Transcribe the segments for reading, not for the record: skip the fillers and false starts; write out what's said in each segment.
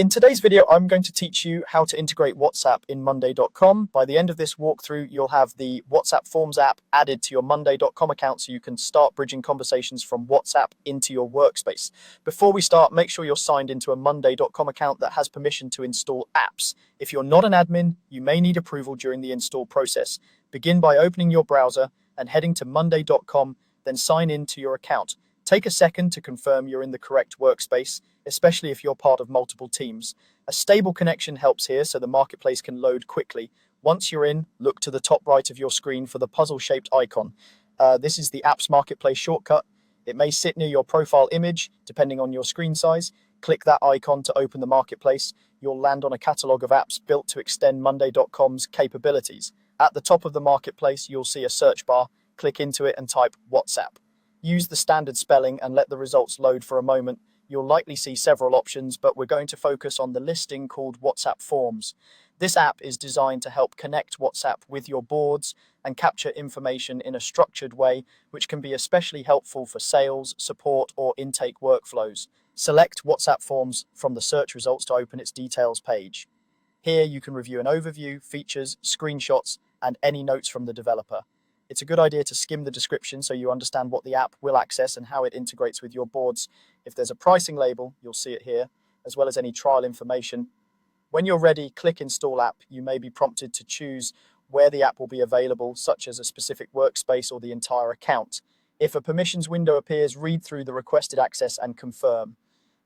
In today's video, I'm going to teach you how to integrate WhatsApp in Monday.com. By the end of this walkthrough, you'll have the WhatsApp Forms app added to your Monday.com account so you can start bridging conversations from WhatsApp into your workspace. Before we start, make sure you're signed into a Monday.com account that has permission to install apps. If you're not an admin, you may need approval during the install process. Begin by opening your browser and heading to Monday.com, then sign in to your account. Take a second to confirm you're in the correct workspace, especially if you're part of multiple teams. A stable connection helps here so the marketplace can load quickly. Once you're in, look to the top right of your screen for the puzzle-shaped icon. This is the Apps Marketplace shortcut. It may sit near your profile image, depending on your screen size. Click that icon to open the marketplace. You'll land on a catalog of apps built to extend Monday.com's capabilities. At the top of the marketplace, you'll see a search bar. Click into it and type WhatsApp. Use the standard spelling and let the results load for a moment. You'll likely see several options, but we're going to focus on the listing called WhatsApp Forms. This app is designed to help connect WhatsApp with your boards and capture information in a structured way, which can be especially helpful for sales, support, or intake workflows. Select WhatsApp Forms from the search results to open its details page. Here you can review an overview, features, screenshots, and any notes from the developer. It's a good idea to skim the description so you understand what the app will access and how it integrates with your boards. If there's a pricing label, you'll see it here, as well as any trial information. When you're ready, click Install App. You may be prompted to choose where the app will be available, such as a specific workspace or the entire account. If a permissions window appears, read through the requested access and confirm.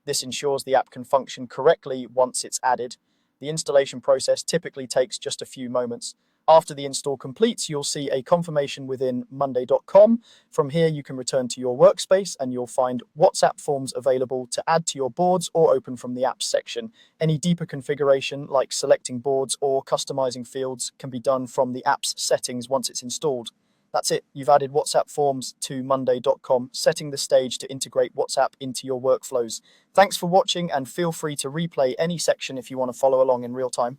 This ensures the app can function correctly once it's added. The installation process typically takes just a few moments. After the install completes, you'll see a confirmation within Monday.com. From here, you can return to your workspace and you'll find WhatsApp Forms available to add to your boards or open from the Apps section. Any deeper configuration, like selecting boards or customizing fields, can be done from the app's settings once it's installed. That's it. You've added WhatsApp Forms to Monday.com, setting the stage to integrate WhatsApp into your workflows. Thanks for watching, and feel free to replay any section if you want to follow along in real time.